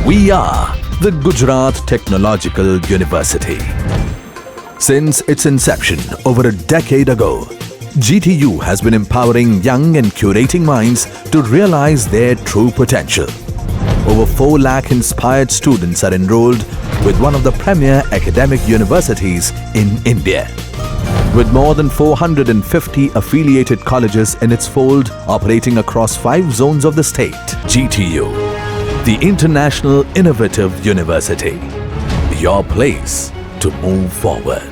We are the Gujarat Technological University. Since its inception over a decade ago, GTU has been empowering young and curating minds to realize their true potential. Over 4 lakh inspired students are enrolled with one of the premier academic universities in India. With more than 450 affiliated colleges in its fold operating across 5 zones of the state, GTU, the International Innovative University, your place to move forward.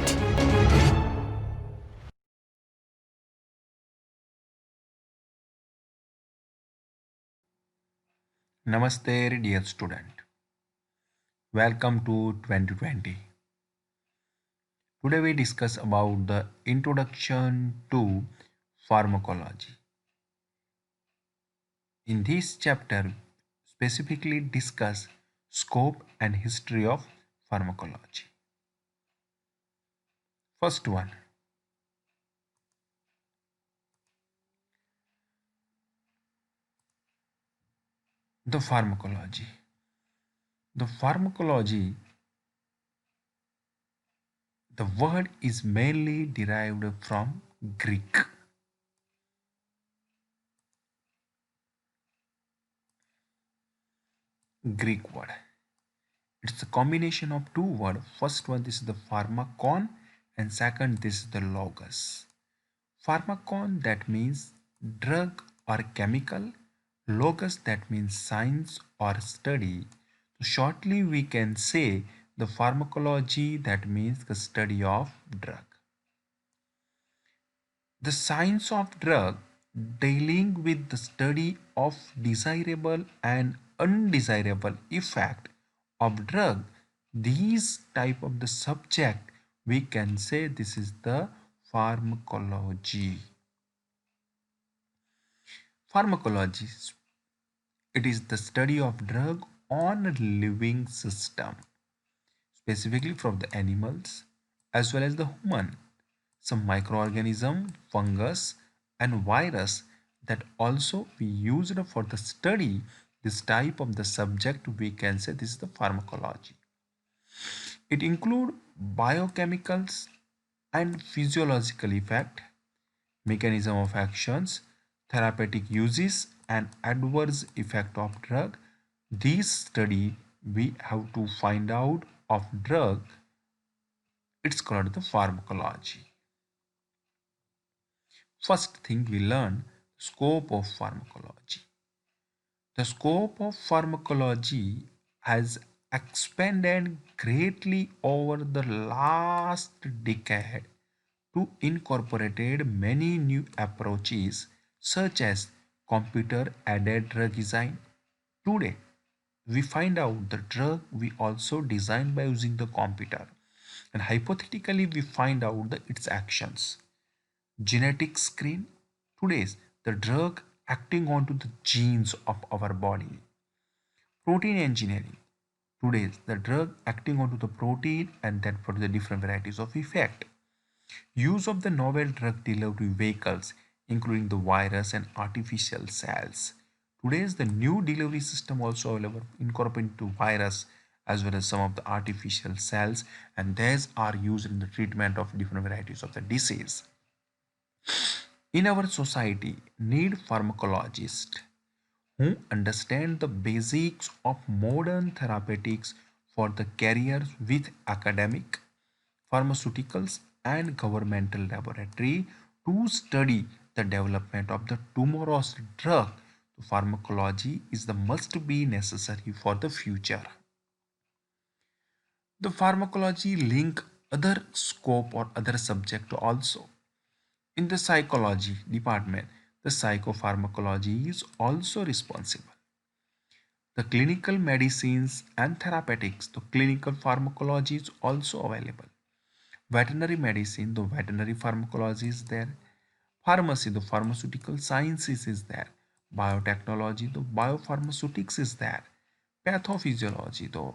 Namaste, dear student. Welcome to 2020. Today we discuss about the introduction to pharmacology. In this chapter, specifically discuss scope and history of pharmacology. First one, the pharmacology. The pharmacology, the word is mainly derived from Greek. Greek word. It's a combination of two words. First one, this is the pharmakon, and second, this is the logos. Pharmakon, that means drug or chemical. Logos, that means science or study. So shortly, we can say the pharmacology, that means the study of drug. The science of drug dealing with the study of desirable and undesirable effect of drug. These type of the subject, we can say this is the pharmacology. Pharmacology, it is the study of drug on a living system, specifically from the animals as well as the human. Some microorganism, fungus and virus that also we used for the study this type of the subject, we can say this is the pharmacology. It include biochemicals and physiological effect, mechanism of actions, therapeutic uses and adverse effect of drug. This study we have to find out of drug, it's called the pharmacology. First thing we learn, scope of pharmacology. The scope of pharmacology has expanded greatly over the last decade to incorporate many new approaches such as computer aided drug design. Today, we find out the drug we also design by using the computer, and hypothetically we find out its actions. Genetic screen, today's the drug acting onto the genes of our body. Protein engineering, today's the drug acting onto the protein and then for the different varieties of effect. Use of the novel drug delivery vehicles, including the virus and artificial cells. Today's the new delivery system also available incorporating to virus as well as some of the artificial cells, and these are used in the treatment of different varieties of the disease. In our society, need pharmacologists who understand the basics of modern therapeutics for the careers with academic, pharmaceuticals and governmental laboratory to study the development of the tomorrow's drug. Pharmacology is the must be necessary for the future. The pharmacology link other scope or other subject also. In the psychology department, the psychopharmacology is also responsible. The clinical medicines and therapeutics, the clinical pharmacology is also available. Veterinary medicine, the veterinary pharmacology is there. Pharmacy, the pharmaceutical sciences is there. Biotechnology, the biopharmaceutics is there. Pathophysiology, the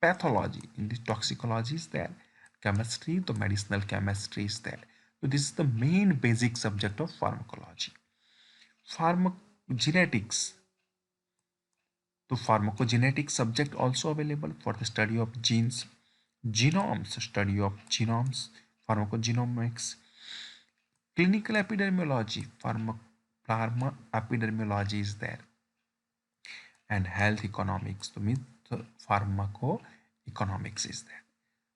pathology in the toxicology is there. Chemistry, the medicinal chemistry is there. So this is the main basic subject of pharmacology. Pharmacogenetics, The pharmacogenetic subject also available for the study of genes, genomes, study of genomes, pharmacogenomics, clinical epidemiology, pharma epidemiology is there, and health economics. The pharmacoeconomics is there.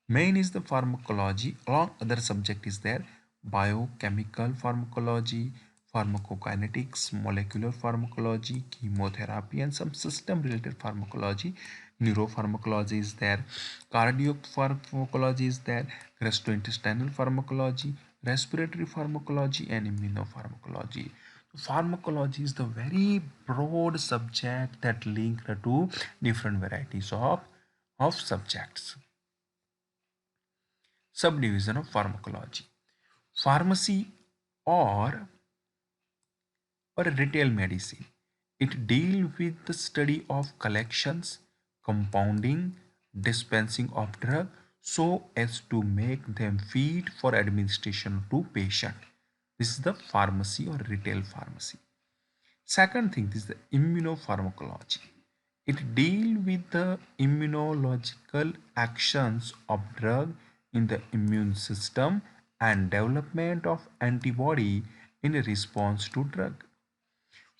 Main is the pharmacology. Along other subject is there biochemical pharmacology, pharmacokinetics, molecular pharmacology, chemotherapy, and some system related pharmacology. Neuropharmacology is there, cardiopharmacology is there, gastrointestinal pharmacology, respiratory pharmacology, and immunopharmacology. Pharmacology is the very broad subject that link to different varieties of subjects. Subdivision of pharmacology. Pharmacy or retail medicine. It deals with the study of collections, compounding, dispensing of drug so as to make them fit for administration to patient. This is the pharmacy or retail pharmacy. Second thing is the immunopharmacology. It deals with the immunological actions of drug in the immune system and development of antibody in response to drug.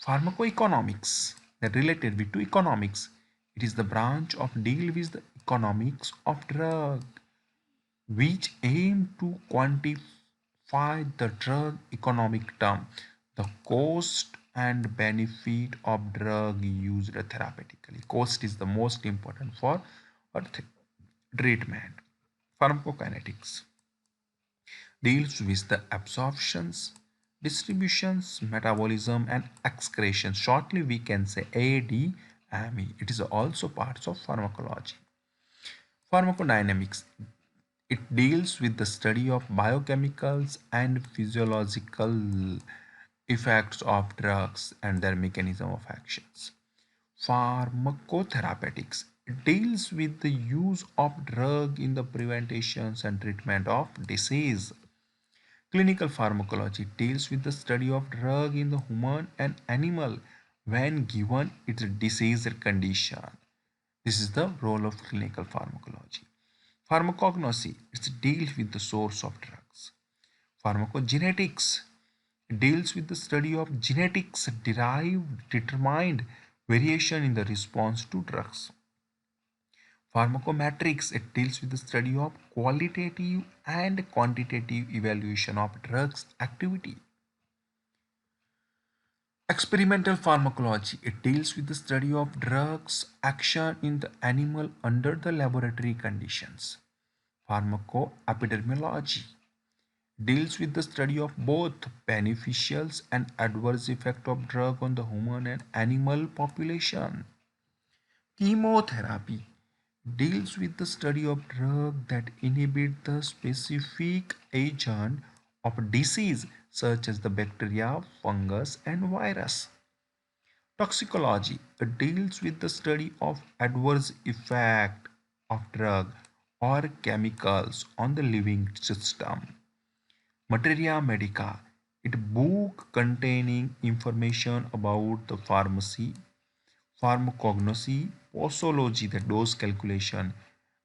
Pharmacoeconomics, that related with to economics. It is the branch of deal with the economics of drug, which aim to quantify the drug economic term, the cost and benefit of drug used therapeutically. Cost is the most important for treatment. Pharmacokinetics deals with the absorptions, distributions, metabolism, and excretion. Shortly, we can say ADME. It is also parts of pharmacology. Pharmacodynamics. It deals with the study of biochemicals and physiological effects of drugs and their mechanism of actions. Pharmacotherapeutics. It deals with the use of drug in the preventations and treatment of disease. Clinical pharmacology deals with the study of drug in the human and animal when given its disease condition. This is the role of clinical pharmacology. Pharmacognosy, it deals with the source of drugs. Pharmacogenetics deals with the study of genetics derived determined variation in the response to drugs. Pharmacometrics, it deals with the study of qualitative and quantitative evaluation of drugs activity. Experimental pharmacology, it deals with the study of drugs action in the animal under the laboratory conditions. Pharmacoepidemiology deals with the study of both beneficials and adverse effect of drug on the human and animal population. Chemotherapy deals with the study of drug that inhibit the specific agent of disease such as the bacteria, fungus, and virus. Toxicology deals with the study of adverse effect of drug or chemicals on the living system. Materia medica, it book containing information about the pharmacy, pharmacognosy, posology, the dose calculation,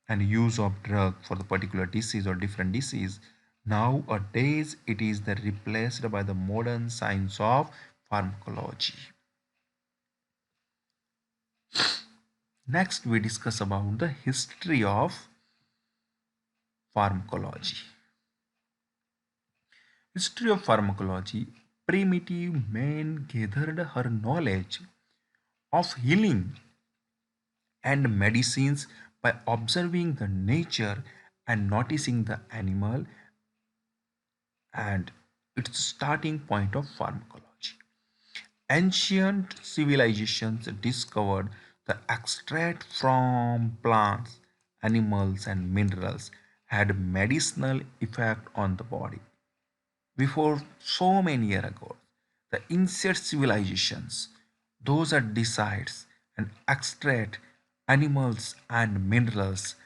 and use of drug for the particular disease or different disease. Nowadays, it is replaced by the modern science of pharmacology. Next, we discuss about the history of pharmacology. History of pharmacology. Primitive man gathered her knowledge of healing and medicines by observing the nature and noticing the animal and its starting point of pharmacology. Ancient civilizations discovered the extract from plants, animals, and minerals had medicinal effect on the body. Before so many years ago, the ancient civilizations, those are decides and extract animals and minerals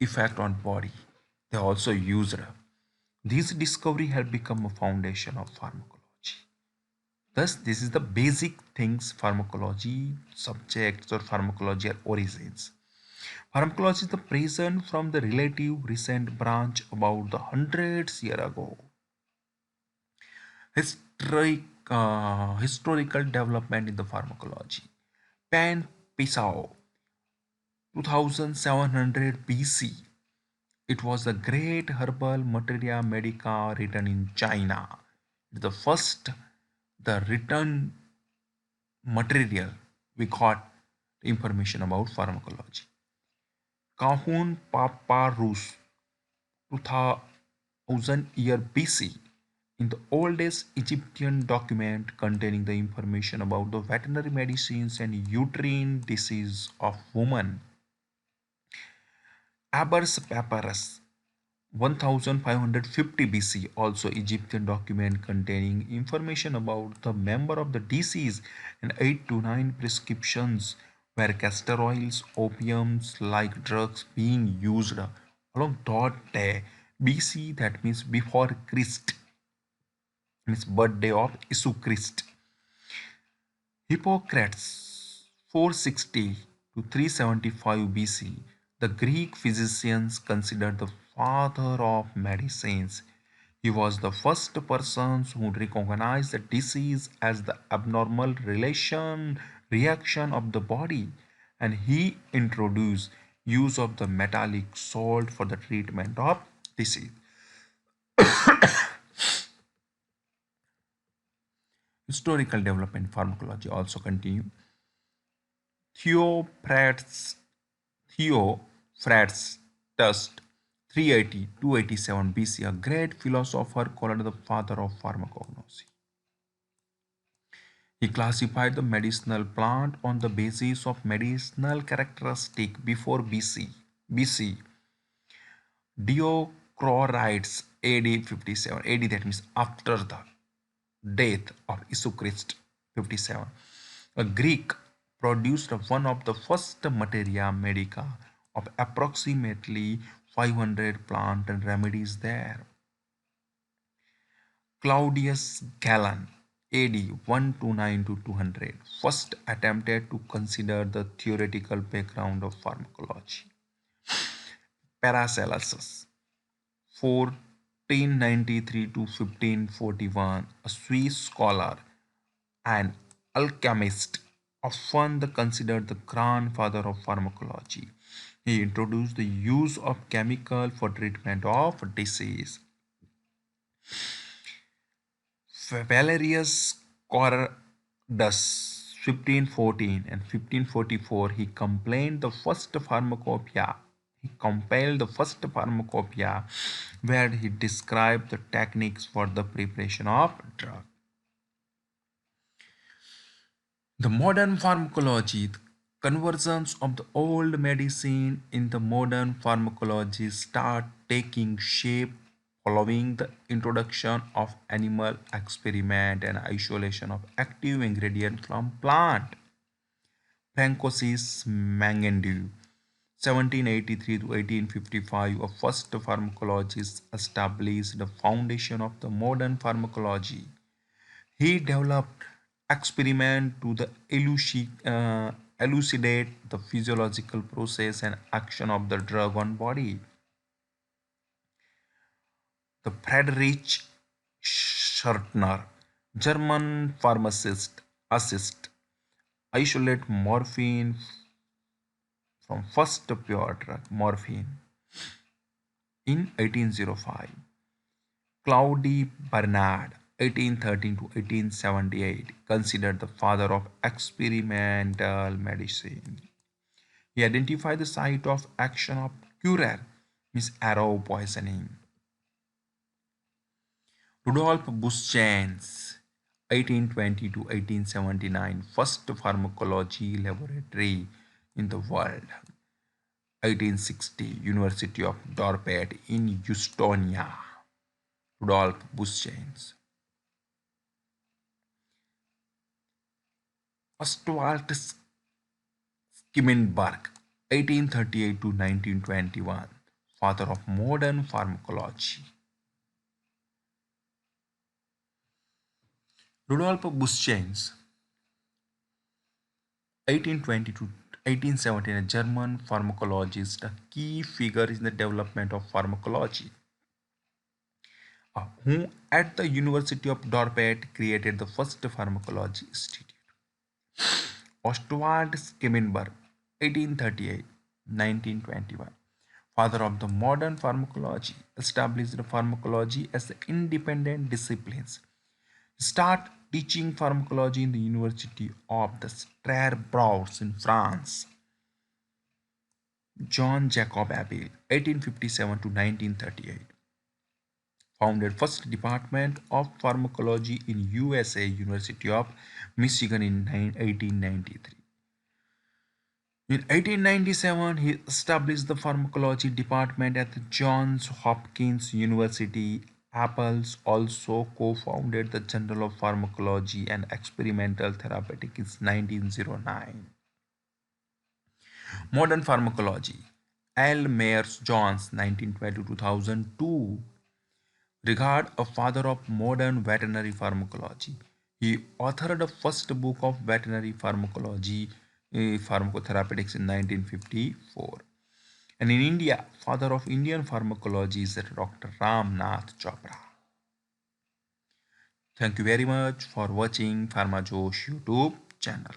effect on body. They also used. This discovery had become a foundation of pharmacology. Thus, this is the basic things pharmacology subjects or pharmacology are origins. Pharmacology is the present from the relative recent branch about the hundreds year ago. Historical development in the pharmacology. Pan Pisau, 2700 BC. It was the great herbal materia medica written in China. The first, the written material we got information about pharmacology. Kahun Papyrus, 2000 year BC, in the oldest Egyptian document containing the information about the veterinary medicines and uterine disease of women. Aber's Papyrus, 1550 BC, also Egyptian document containing information about the member of the disease and 8 to 9 prescriptions where castor oils, opiums like drugs being used along that BC, that means before Christ, means birthday of Isu Christ. Hippocrates, 460 to 375 BC, the Greek physicians considered the father of medicines. He was the first person who recognized the disease as the abnormal reaction of the body, and he introduced use of the metallic salt for the treatment of disease. Historical development pharmacology also continue. Theophrastus, Theophrastus, 380 287 BC, a great philosopher called the father of pharmacognosy. He classified the medicinal plant on the basis of medicinal characteristic before BC. BC. Dioscorides, AD 57. AD, that means after the death of Isu 57. A Greek produced one of the first materia medica of approximately 500 plant and remedies there. Claudius Galen, AD 129 to 200, first attempted to consider the theoretical background of pharmacology. Paracelsus, 1493 to 1541, a Swiss scholar and alchemist, often considered the grandfather of pharmacology. He introduced the use of chemical for treatment of disease. Valerius Cordus, 1514 and 1544, he compiled the first pharmacopoeia where he described the techniques for the preparation of drug. The modern pharmacology, the conversions of the old medicine in the modern pharmacology start taking shape following the introduction of animal experiment and isolation of active ingredient from plant. Francois Mangendu, 1783 to 1855, a first pharmacologist, established the foundation of the modern pharmacology. He developed experiment to elucidate the physiological process and action of the drug on body. The Friedrich Schirtner, German pharmacist, assist isolate morphine from first pure drug morphine in 1805. Claude Bernard, 1813 to 1878, considered the father of experimental medicine. He identified the site of action of curare, means arrow poisoning. Rudolf Buschan's, 1820 to 1879, first pharmacology laboratory in the world. 1860, University of Dorpat in Estonia. Rudolf Buschan's. Ostwald Skimmenberg, 1838 to 1921, father of modern pharmacology. Rudolf Buschens, 1820 to 1817, a German pharmacologist, a key figure in the development of pharmacology, who at the University of Dorpat created the first pharmacology institute. Ostwald Skimmenberg, 1838-1921, father of the modern pharmacology, established pharmacology as an independent discipline. Start teaching pharmacology in the University of the Strasbourg in France. John Jacob Abel, 1857 to 1938, founded first department of pharmacology in USA University of Michigan in 1893. In 1897, he established the pharmacology department at the Johns Hopkins University. Apples also co-founded the Journal of Pharmacology and Experimental Therapeutics in 1909. Modern pharmacology. L. Mayers Jones, 1912 to 2002, regarded a father of modern veterinary pharmacology. He authored the first book of veterinary pharmacology, pharmacotherapeutics in 1954. And in India, father of Indian pharmacology is Dr. Ram Nath Chopra. Thank you very much for watching PharmaJosh YouTube channel.